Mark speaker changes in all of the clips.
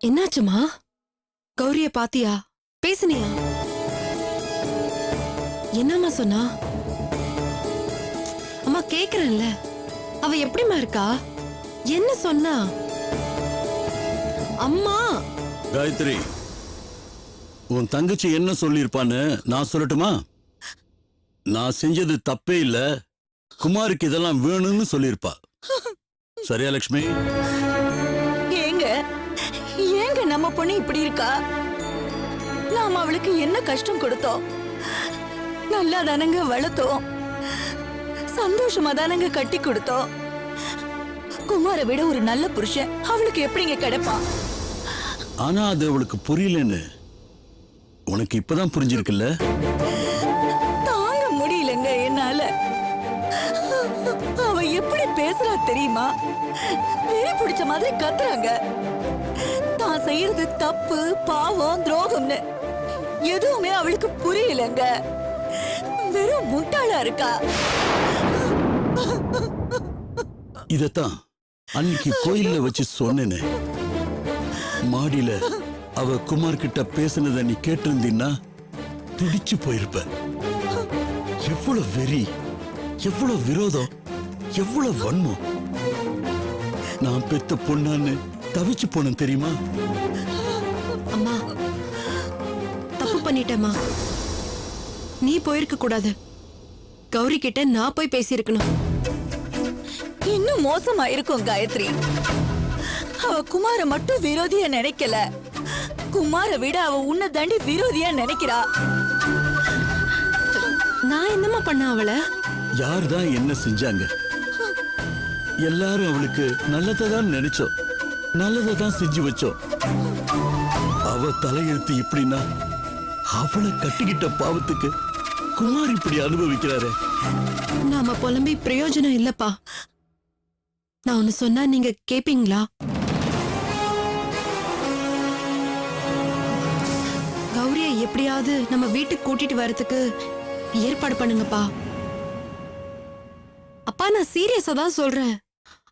Speaker 1: என்னாச்சுமா? கௌரிய பாத்தியா? பேசுனியா? என்னம்மா சொன்னா? அம்மா கேக்குறேன்ல, அவ எப்படிமா இருக்கா? என்ன சொன்னா? அம்மா
Speaker 2: காயத்ரி, உன் தங்கச்சி என்ன சொல்லிருப்பான்னு நான் சொல்லட்டுமா? நான் செஞ்சது தப்பே இல்ல, குமாருக்கு இதெல்லாம் வேணும்னு சொல்லிருப்பா. சரியா லட்சுமி?
Speaker 3: ஏங்க நம்ம பொண்ணு இப்படி இருக்கா? நாம அவளுக்கு என்ன கஷ்டம் கொடுத்தோம்? நல்லா தானங்க வளர்த்தோம், சந்தோஷமா தானங்க கட்டி கொடுத்தோம். குமாரை விட ஒரு நல்ல புருஷன் அவளுக்கு எப்படிங்க கிடைப்பான்?
Speaker 2: ஆனா அது அவளுக்கு புரியலன்னு உனக்கு இப்பதான் புரிஞ்சிருக்குல்ல?
Speaker 3: தாங்க முடியலங்க என்னால. அவ எப்படி பேசுறா தெரியுமா? வெறி பிடிச்ச மாதிரி கத்துறாங்க. தான் செய்யறது தப்பு, பாவம், துரோகம்னு எதுவுமே அவளுக்கு புரியலங்க. வெறும் முட்டாளா இருக்கா.
Speaker 2: இதத்தான் அன்னைக்கு கோயில்ல வச்சு சொன்னேன்னு. மாடியில அவ குமார் கிட்ட பேசுனத நீ கேட்டிருந்தீன்னா துடிச்சு போயிருப்ப. எவ்வளவு வெறி, எவ்வளவு விரோதம், எவ்வளவு வன்மம். நான் பெத்த பொண்ணான்னு தவிச்சு போனேன் தெரியுமா?
Speaker 1: அம்மா, தப்பு பண்ணிட்டேம்மா. நீ போயிருக்க கூடாது. கௌரி கிட்ட நான் போய் பேசியிருக்கணும்.
Speaker 3: இன்னும் மோசமா இருக்கும் காயத்ரி. அவ குமார மட்டும் விரோதியா நினைக்கல, குமார விட அவ உன்னை தாண்டி விரோதியா நினைக்கிறா.
Speaker 1: நான் என்னம்மா பண்ண அவளை?
Speaker 2: யார்தான் என்ன செஞ்சாங்க? எல்லாரும் அவளுக்கு நல்லதான் நினைச்சோம், நல்லதான் செஞ்சு வச்சோம். அவ தலையெழுத்து இப்படின்னா அவளை கட்டிக்கிட்ட பாவத்துக்கு குமார் இப்படி அனுபவிக்கிறாரு.
Speaker 1: நாம புலம்பி பிரயோஜனம் இல்லப்பா. நான் ஒன்னு சொன்னா நீங்க கேப்பீங்களா? கௌரிய எப்படியாவது நம்ம வீட்டுக்கு கூட்டிட்டு வரதுக்கு ஏற்பாடு பண்ணுங்கப்பா. அப்பா, நான் சீரியஸா தான் சொல்றேன்.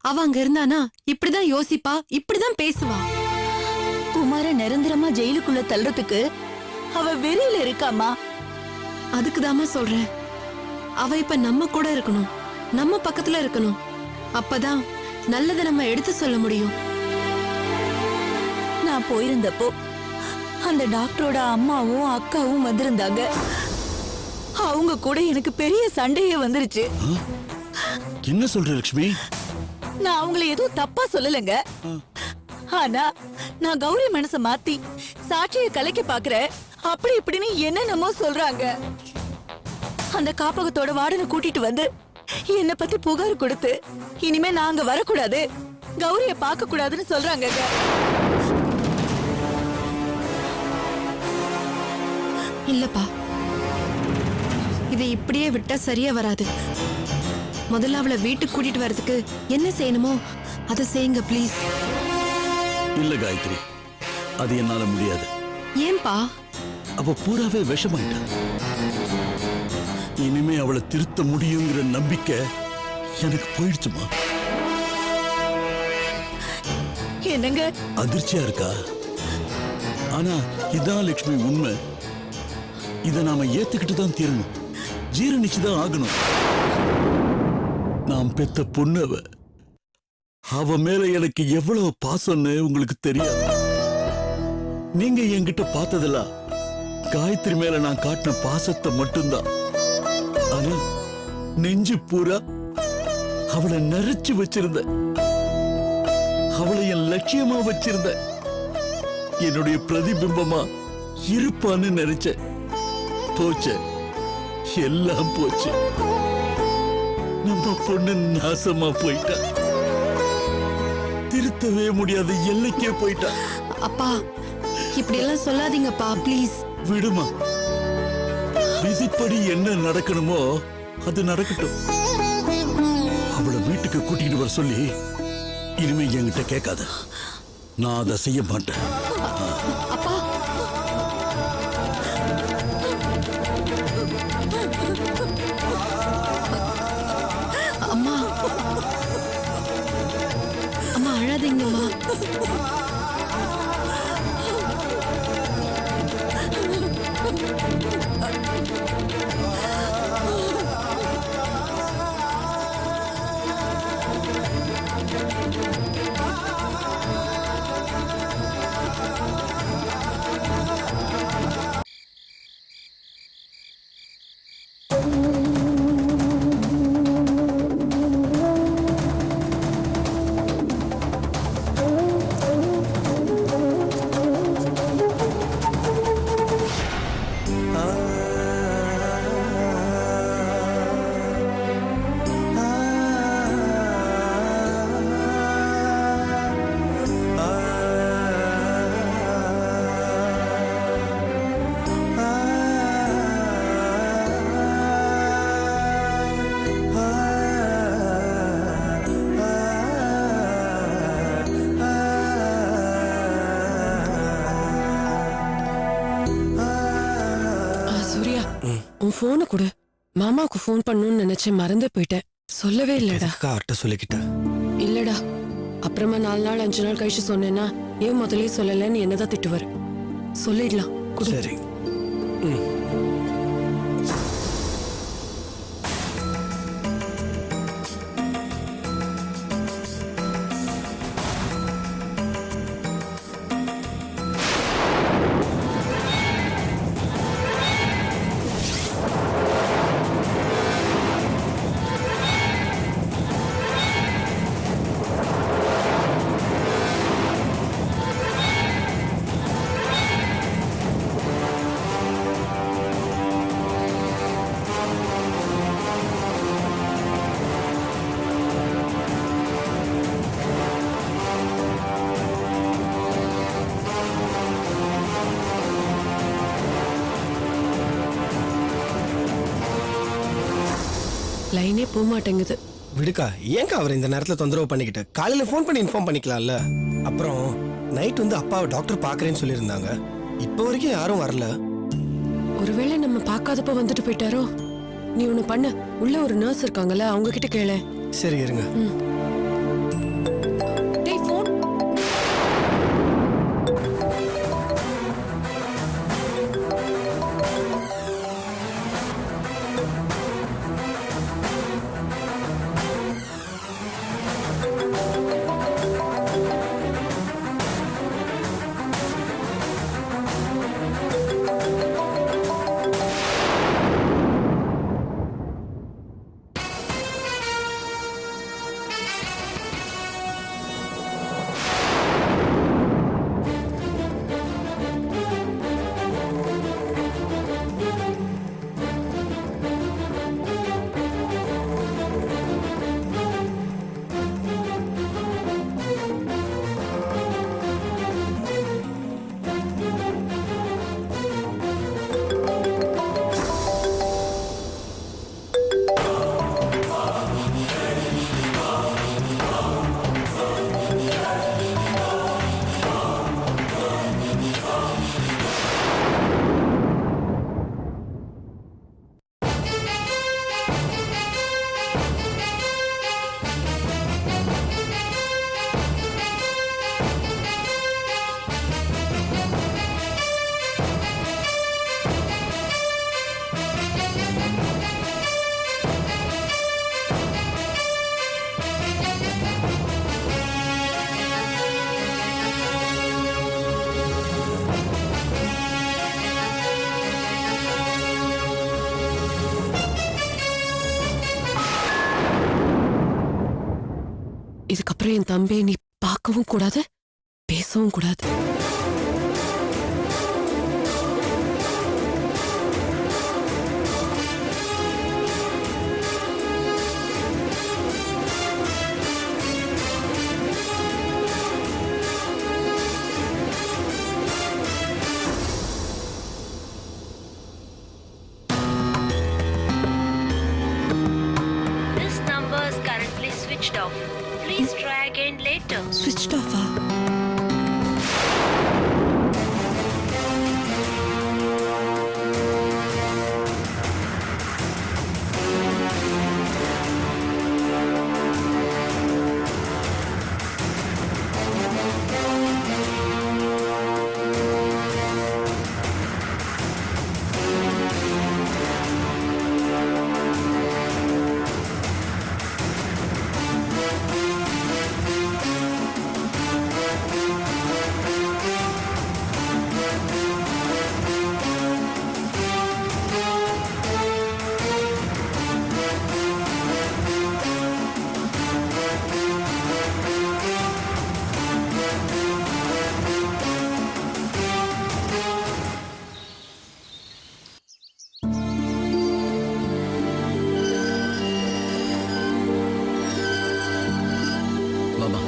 Speaker 1: அவ அங்க இருந்தானா இப்படிதான் யோசிப்பா, இப்படிதான் பேசுவா.
Speaker 3: குமார நிரந்தரமா ஜெயிலுக்குள்ள தள்ளுறதுக்கு அவ வெறியில இருக்காமா.
Speaker 1: அதுக்குதாம்மா சொல்றேன். அவ இப்ப நம்ம கூட இருக்கணும், நம்ம பக்கத்துல இருக்கணும். அப்பதான் நல்லதை நம்ம எடுத்து சொல்ல முடியும்.
Speaker 3: நான் போயிருந்தப்போ அந்த டாக்டரோட அம்மாவும் அக்காவும் வந்திருந்தாங்க. அவங்க கூட எனக்கு பெரிய சண்டையே வந்துருச்சு.
Speaker 2: என்ன சொல்ற லட்சுமி?
Speaker 3: நான் அவங்களை எதுவும் தப்பா சொல்லலங்க. ஆனா நான் கௌரி மனச மாத்தி சாட்சியை கலைக்க பாக்குறேன், அப்படி இப்படின்னு என்னென்னமோ சொல்றாங்க. அந்த காப்பகத்தோட வார்டனை கூட்டிட்டு வந்து என்ன பத்தி புகார் கொடுத்து இனிமே நாங்க வரக்கூடாது, கௌரிய பார்க்க கூடாதுன்னு சொல்றாங்க.
Speaker 1: இல்லப்பா, இதை இப்படியே விட்டா சரியா வராது. முதல்ல அவளை வீட்டுக்கு கூட்டிட்டு வரதுக்கு என்ன செய்யணுமோ அதை செய்யுங்க ப்ளீஸ்.
Speaker 2: இல்ல காயத்ரி, அது என்னால முடியாது.
Speaker 1: ஏன்பா?
Speaker 2: அவ பூராவே விஷமாயிட்டா. இனிமே அவளை திருத்த முடியுங்கிற நம்பிக்கை எனக்கு போயிடுச்சுமா.
Speaker 3: என்னங்க
Speaker 2: அதிர்ச்சியா இருக்கா? ஆனா இதான் லட்சுமி உண்மை. இத நாம ஏத்துக்கிட்டு தான் தீரணும், ஜீரணிச்சுதான் ஆகணும். நாம் பெத்த பொண்ணு அவ. அவ மேல எனக்கு எவ்வளவு பாசம்னு உங்களுக்கு தெரியாது. நீங்க என்கிட்ட பார்த்ததெல்லாம் காயத்ரி மேல நான் காட்டின பாசத்தை மட்டும்தான். ஆனா நெஞ்சு பூரா அவளை நிறைச்சு வச்சிருந்த, அவளை என் லட்சியமா வச்சிருந்த, என்னுடைய பிரதிபிம்பமா இருப்பான்னு நினைச்ச. போச்சு, எல்லாம் போச்சு. நம்ம பொண்ணு நாசமா போயிட்டா. திருத்தவே முடியாத எல்லைக்கே போயிட்டா.
Speaker 1: அப்பா, இப்படி எல்லாம் சொல்லாதீங்கப்பா ப்ளீஸ்.
Speaker 2: விடுமா, விதிப்படி என்ன நடக்கணுமோ அது நடக்கட்டும். அவளை வீட்டுக்கு கூட்டிட்டு வர சொல்லி இனிமே என்கிட்ட கேட்காத. நான் அதை செய்ய மாட்டேன்.
Speaker 1: அப்பா, அம்மா, அம்மா அழாதீங்கம்மா. உன் போனை கொடு. மாமாவுக்கு ஃபோன் பண்ணணும்னு நினைச்சேன், மறந்தே போயிட்டேன். சொல்லவே இல்லடா.
Speaker 4: எதுக்கா அவர்கிட்ட சொல்லிக்கிட்டேன்?
Speaker 1: இல்லடா, அப்புறமா 4 நாள் 5 நாள் கழிச்சு சொன்னேன்னா ஏன் முதலே சொல்லலன்னு என்னதான் திட்டுவாரு. சொல்லிடலாம். கொடு.
Speaker 4: சரி.
Speaker 1: லைனே போக மாட்டேங்குது.
Speaker 4: விடுக்கா, ஏன்க்கா அவர் இந்த நேரத்துல தொந்தரவு பண்ணிக்கிட்டு? காலையில ஃபோன் பண்ணி இன்ஃபார்ம் பண்ணிக்கலாம்ல. அப்புறம் நைட் வந்து அப்பாவை டாக்டர் பாக்குறேன்னு சொல்லியிருந்தாங்க. இப்போ வரைக்கும் யாரும் வரல.
Speaker 1: ஒருவேளை நம்ம பார்க்காதப்ப வந்துட்டு போயிட்டாரோ? நீ ஒண்ணு பண்ணு, உள்ள ஒரு நர்ஸ் இருக்காங்கல்ல, அவங்க கிட்ட கேளு.
Speaker 4: சரி இருங்க.
Speaker 1: டேய் ஃபோன். இதுக்கப்புறம் என் தம்பியை நீ பார்க்கவும் கூடாது, பேசவும் கூடாது.
Speaker 5: This number is currently switched off. Please try again later.
Speaker 1: Switched off-ஆ?
Speaker 2: வாமா.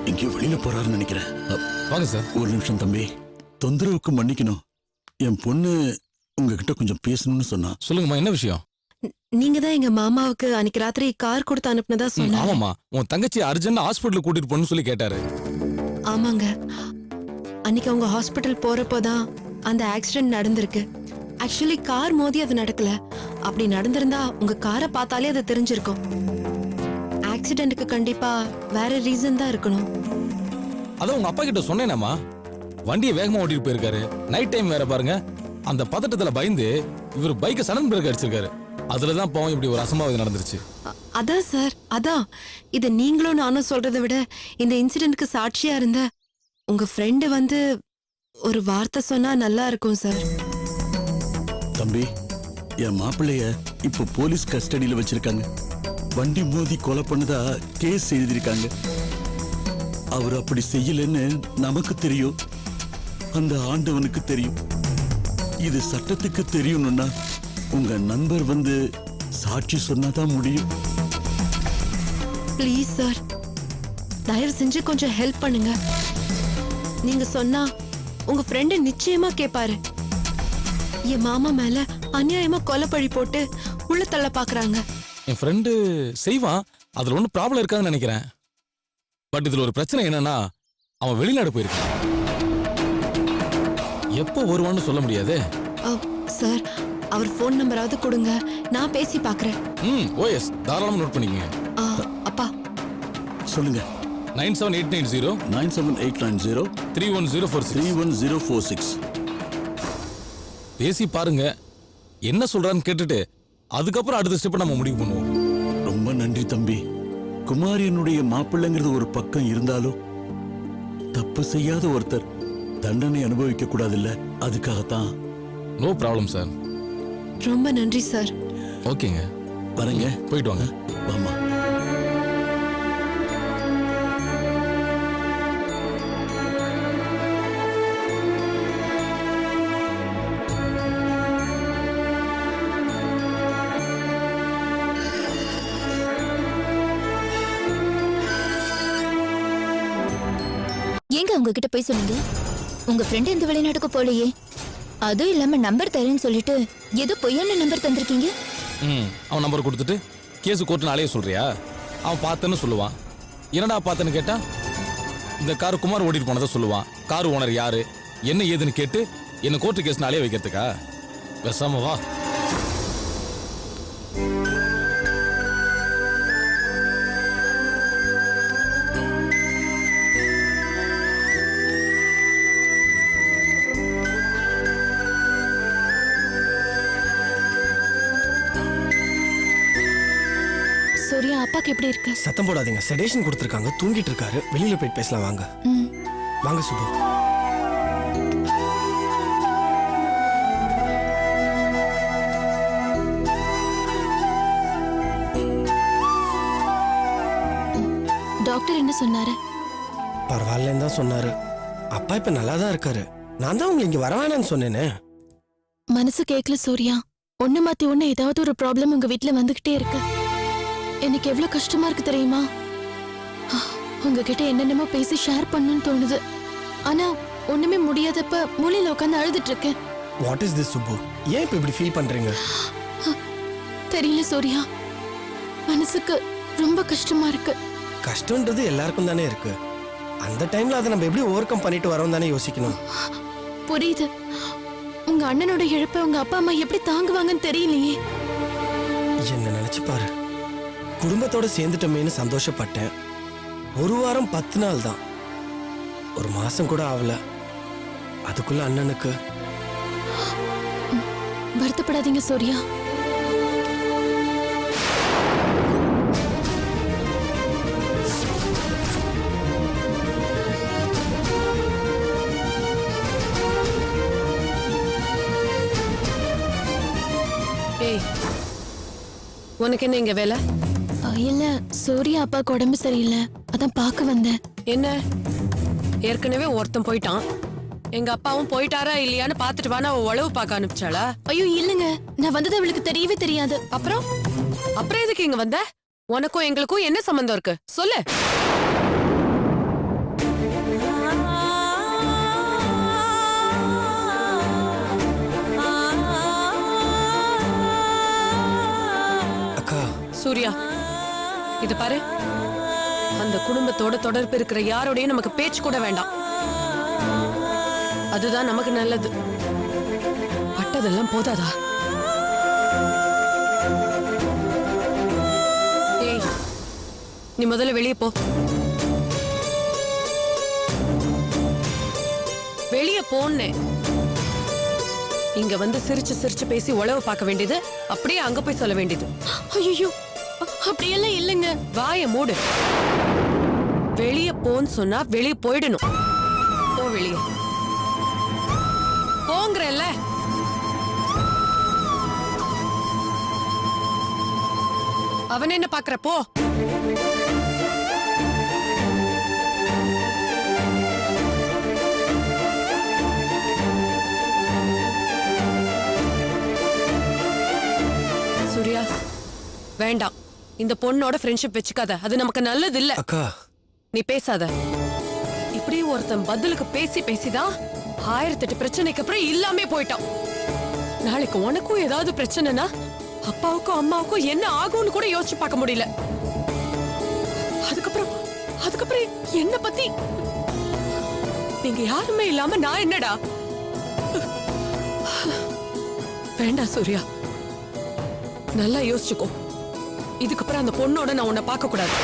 Speaker 2: எங்கேயோ வெளியில போறாருன்னு நினைக்கிறேன்.
Speaker 6: வாங்க சார்.
Speaker 2: ஒரு நிமிஷம் தம்பி, தொந்தரவுக்கு மன்னிக்கணும். என் பொண்ணு உங்ககிட்ட கொஞ்சம் பேசணும்னு சொன்னா.
Speaker 6: சொல்லுங்கம்மா, என்ன விஷயம்?
Speaker 1: நீங்க தான் எங்க மாமாவுக்கு அன்னைக்கு ராத்திரி கார் கொடுத்து அனுப்புனதா சொன்னாங்க.
Speaker 6: ஆமாமா, உன் தங்கச்சி அர்ஜென்ட் ஹாஸ்பிட்டல் கூட்டிட்டு போன்னு சொல்லி கேட்டாரு.
Speaker 1: ஆமாங்க, அன்னைக்கு அவங்க ஹாஸ்பிட்டல் போறப்போதான் அந்த ஆக்சிடென்ட் நடந்திருக்கு. ஆக்சுவலி கார் மோதி அது நடக்கல. அப்படி நடந்திருந்தா உங்க காரை பார்த்தாலே அது தெரிஞ்சிருக்கும். ஆக்சிடென்ட்க்கு கண்டிப்பா வேற ரீசன் தான் இருக்கணும்.
Speaker 6: அதான் உங்க அப்பா கிட்ட சொன்னேனேம்மா, வண்டியை வேகமா ஓட்டிட்டு போயிருக்காரு. நைட் டைம் வேற பாருங்க. அந்த பதட்டத்துல பயந்து இவர் பைக்கை சடன் பிரேக் அடிச்சிருக்காரு. அதுலதான் பாவம் இப்படி ஒரு அசம்பாவிதம் நடந்துருச்சு.
Speaker 1: அதான் சார், அதான் இது நீங்களும் நானும் சொல்றதை விட இந்த இன்சிடென்ட்க்கு சாட்சியா இருந்த உங்க ஃப்ரெண்டு வந்து ஒரு வார்த்தை சொன்னா நல்லா இருக்கும் சார்.
Speaker 2: தம்பி, என் மாப்பிள்ளைய இப்போ போலீஸ் கஸ்டடியில வச்சிருக்காங்க. வண்டி மோதி கொலை பண்ணதா கேஸ் எழுதியிருக்காங்க. அவர் அப்படி செய்யலன்னு நமக்கு தெரியும், அந்த ஆண்டவனுக்கு தெரியும். இது சட்டத்துக்கு தெரியணும்னா உங்க நண்பர் வந்து சாட்சி சொன்னாதான் முடியும்.
Speaker 1: ப்ளீஸ் சார், தயவு செஞ்சு கொஞ்சம் ஹெல்ப் பண்ணுங்க. நீங்க சொன்னா உங்க ஃப்ரெண்டு நிச்சயமா கேட்பாரு. என் மாமா மேல அநியாயமா கொலைப்பழி போட்டு உள்ள தள்ள பாக்குறாங்க.
Speaker 6: என் ஃப்ரெண்டு செய்வான், அதுல ஒன்றும் ப்ராப்ளம் இருக்காதுன்னு நினைக்கிறேன். பட் இதுல ஒரு பிரச்சனை என்னன்னா, அவன் வெளிநாடு போயிருக்கான். எப்போ வருவான்னு சொல்ல முடியாது.
Speaker 1: சார், அவர் ஃபோன் நம்பராவது கொடுங்க, நான் பேசி பாக்குறேன்.
Speaker 6: ஓஎஸ், தாராளமா நோட் பண்ணிக்கங்க.
Speaker 1: அப்பா
Speaker 2: சொல்லுங்க.
Speaker 6: 97890
Speaker 2: 97890
Speaker 6: 31046.
Speaker 2: 31046.
Speaker 6: பேசி பாருங்க, என்ன சொல்றான்னு கேட்டுட்டு அதுக்கப்புறம் அடுத்த ஸ்டெப் நம்ம முடிவு பண்ணுவோம்.
Speaker 2: ரொம்ப நன்றி தம்பி. குமாரியனுடைய மாப்பிள்ளைங்கிறது ஒரு பக்கம் இருந்தாலும் தப்பு செய்யாத ஒருத்தர் தண்டனை அனுபவிக்க கூடாதுல்ல, அதுக்காகத்தான்.
Speaker 6: No problem sir.
Speaker 1: ரொம்ப நன்றி சார்.
Speaker 6: ஓகேங்க,
Speaker 2: வரேங்க.
Speaker 6: போயிட்டு வாங்க.
Speaker 2: ஆமா.
Speaker 7: ஏங்க உங்ககிட்ட போய் சொன்னீங்க? உங்க ஃப்ரெண்ட் இந்த வெளிநாட்டுக்கு போலையே, அதுவும் இல்லாம நம்பர் தரேன்னு சொல்லிட்டு ஏதோ பொய்யான நம்பர் தந்திருக்கீங்க.
Speaker 6: அவன் நம்பர் கொடுத்துட்டு கேஸ் கோர்ட்டு நாளையே சொல்றியா? அவன் பார்த்தேன்னு சொல்லுவான். என்னடா பார்த்தேன்னு கேட்டா இந்த கார் குமார் ஓட்டிட்டு போனதை சொல்லுவான். கார் ஓனர் யாரு என்ன ஏதுன்னு கேட்டு என்ன கோர்ட்டு கேஸ் நாளையே வைக்கிறதுக்கா? பேசாம வா.
Speaker 7: சூர்யா அப்பாக்கு எப்படி இருக்கு?
Speaker 4: சத்தம் போடாதீங்க, செடேஷன் கொடுத்துருக்காங்க, தூங்கிட்டு இருக்காரு. வெளியில போயிட்டு பேசலாம் வாங்க. வாங்க சுபு.
Speaker 7: டாக்டர் என்ன சொன்னாரு?
Speaker 4: பரவாயில்லன்னு தான் சொன்னாரு. அப்பா இப்ப நல்லா தான் இருக்காரு. நான் தான் உங்களை இங்க வர வேணாம்னு சொன்னேனே.
Speaker 7: மனசு கேட்கல சூர்யா. ஒண்ணு மாத்தி ஒண்ணு ஏதாவது ஒரு ப்ராப்ளம் உங்க வீட்ல வந்துகிட்டே இருக்கு. எனக்கு எவ்வளவு கஷ்டமா இருக்கு தெரியுமா? உங்ககிட்ட என்னென்னமோ பேசி ஷேர் பண்ணணும்னு தோணுது. ஆனா ஒண்ணுமே முடியாதப்ப மூலையில உட்காந்து அழுதுட்டு இருக்கேன்.
Speaker 4: What is this Subu? ஏன் இப்ப இப்படி ஃபீல் பண்றீங்க?
Speaker 7: தெரியல சூர்யா, மனசுக்கு ரொம்ப கஷ்டமா இருக்கு.
Speaker 4: கஷ்டம்ன்றது எல்லாருக்கும் தானே இருக்கு. அந்த டைம்ல அதை நம்ம எப்படி ஓவர் கம் பண்ணிட்டு வரோம் தானே யோசிக்கணும்.
Speaker 7: புரியுது. உங்க அண்ணனோட இழப்பை உங்க அப்பா அம்மா எப்படி தாங்குவாங்கன்னு தெரியலையே.
Speaker 4: என்ன நினைச்சு பாரு. குடும்பத்தோட சேர்ந்துட்டோமேன்னு சந்தோஷப்பட்டேன். ஒரு வாரம் 10 நாள் தான், ஒரு மாசம் கூட ஆகல. அதுக்குள்ள அண்ணனுக்கு.
Speaker 7: வருத்தப்படாதீங்க சூர்யா.
Speaker 1: ஏய், உனக்கு என்ன இங்க வேலை?
Speaker 7: இல்ல, சூர்யா அப்பாக்கு உடம்பு சரியில்லை, அதான் பார்க்க வந்தேன்.
Speaker 1: என்ன, ஏற்கனவே ஒருத்தன் போயிட்டான். எங்க அப்பாவும் போயிட்டாரா இல்லையான்னு பாத்துட்டு வானா அவ உளவு பார்க்க அனுப்பிச்சாளா?
Speaker 7: ஐயோ இல்லங்க, நான் வந்தது அவளுக்கு தெரியவே தெரியாது.
Speaker 1: அப்புறம் அப்புறம் எதுக்கு இங்க வந்த? உனக்கும் எங்களுக்கும் என்ன சம்பந்தம் இருக்கு சொல்லு.
Speaker 8: சூர்யா இத பாரு, அந்த குடும்பத்தோட தொடர்பு இருக்கிற யாரோடையும் நமக்கு பேச்சு கூட வேண்டாம். அதுதான் நமக்கு நல்லது. பட்டதெல்லாம் போதாதா? ஏய், நீ முதல்ல வெளியே போ. வெளியே போன்னு. இங்க வந்து சிரிச்சு சிரிச்சு பேசி உளவு பார்க்க வேண்டியது அப்படியே அங்க போய் சொல்ல வேண்டியது.
Speaker 7: ஐயோ, அப்படியெல்லாம் இல்லைங்க.
Speaker 8: வாய மூடு. வெளியே போன்னு சொன்னா வெளியே போயிடணும். போ வெளியே போங்கறல்ல. அவன் என்ன பாக்குற? போ. சூர்யா வேண்டாம், இந்த பொண்ணோட ஃப்ரெண்ட்ஷிப் வச்சுக்காத. அது நமக்கு நல்லது இல்ல.
Speaker 4: அக்கா,
Speaker 8: நீ பேசாத. இப்படி ஒருத்தன் பதிலுக்கு பேசி பேசிதான் 1008 பிரச்சனைக்கு அப்புறம் இல்லாமே போயிட்டான். நாளைக்கு உனக்கும் ஏதாவது பிரச்சனைனா அப்பாவுக்கும் அம்மாவுக்கும் என்ன ஆகும்னு கூட யோசிச்சு பார்க்க முடியல. அதுக்கப்புறம் என்ன பத்தி நீங்க யாருமே இல்லாம நான் என்னடா? வேண்டாம் சூர்யா, நல்லா யோசிச்சுக்கோ. இதுக்கப்புறம் அந்த பொண்ணோட நான் உன்னை பார்க்க கூடாது.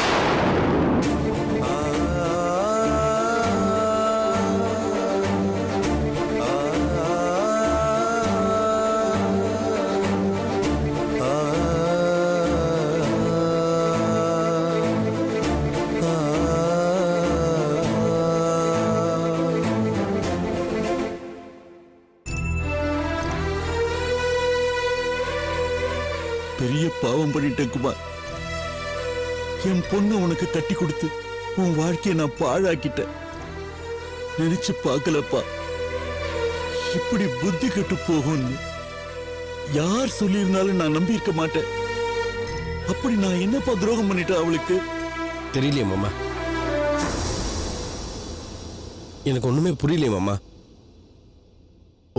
Speaker 2: பெரிய பாவம் பண்ணிட்டேன் குமார். என் பொண்ணு உனக்கு கட்டி கொடுத்து உன் வாழ்க்கையை நான் பாழாக்கிட்டேன். நினைச்சு பார்க்கலப்பா இப்படி புத்தி கெட்டு போகும்னு. யார் சொல்லியிருந்தாலும் நான் நம்பி இருக்க மாட்டேன். அப்படி நான் என்னப்பா துரோகம் பண்ணிட்டேன் அவளுக்கு?
Speaker 4: தெரியலையே மாமா, எனக்கு ஒண்ணுமே புரியலையே மாமா.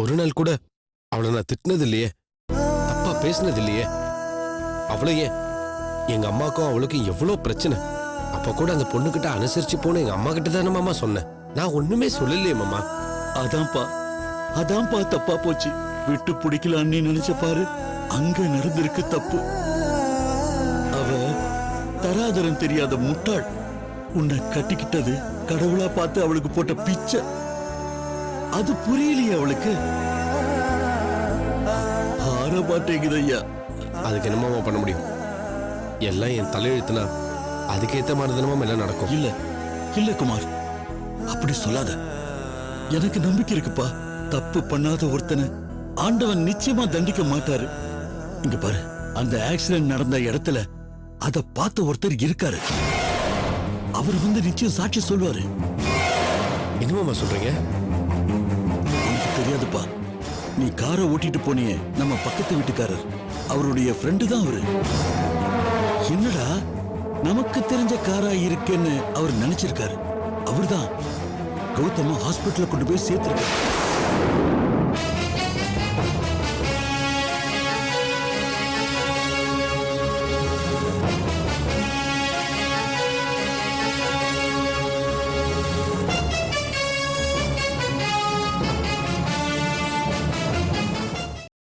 Speaker 4: ஒரு நாள் கூட அவளை நான் திட்டினது இல்லையே, தப்பா பேசினது இல்லையே. அவளை ஏன், எங்க அம்மாக்கும் அவளுக்கும் எவ்வளவு பிரச்சனை. அப்ப கூட அந்த பொண்ணுகிட்ட அனுசரிச்சு போன எங்க அம்மா கிட்ட தானே மாமா சொன்னேன். நான் ஒண்ணுமே சொல்லலையே மாமா.
Speaker 2: அதான்ப்பா தப்பா போச்சு. விட்டு பிடிக்கலான்னு நினைச்ச பாரு, அங்க நடந்திருக்கு தப்பு. அவ தராதரம் தெரியாத முட்டாள். உன்னை கட்டிக்கிட்டது கடவுளா பார்த்து அவளுக்கு போட்ட பிச்சை. அது புரியலையே அவளுக்கு. ஆற மாட்டேங்குது ஐயா.
Speaker 4: அதுக்கு என்னமாமா பண்ண முடியும்? எல்லாம் என் தலையெழுத்துனா அதுக்கேத்த மாதிரி தானமா எல்லாம் நடக்கும்.
Speaker 2: இல்ல குமார், அப்படி சொல்லாத. எனக்கு நம்பிக்கை இருக்குப்பா. தப்பு பண்ணாத ஒருத்தனை ஆண்டவன் நிச்சயமா தண்டிக்க மாட்டாரு. இங்க பாரு, அந்த ஆக்சிடென்ட் நடந்த இடத்துல அத பார்த்த ஒருத்தர் இருக்காரு. அவர் வந்து நிச்சயம் சாட்சி சொல்வாரு.
Speaker 4: என்னமாமா சொல்றீங்க?
Speaker 2: உனக்கு தெரியாதுப்பா. நீ காரை ஓட்டிட்டு போனியே, நம்ம பக்கத்து வீட்டுக்காரர், அவருடைய ஃப்ரெண்டு தான் அவரு. என்னடா நமக்கு தெரிஞ்ச காரா இருக்கேன்னு அவர் நினைச்சிருக்காரு. அவர்தான் கௌதம ஹாஸ்பிட்டல்ல கொண்டு போய் சேர்த்திருக்காரு.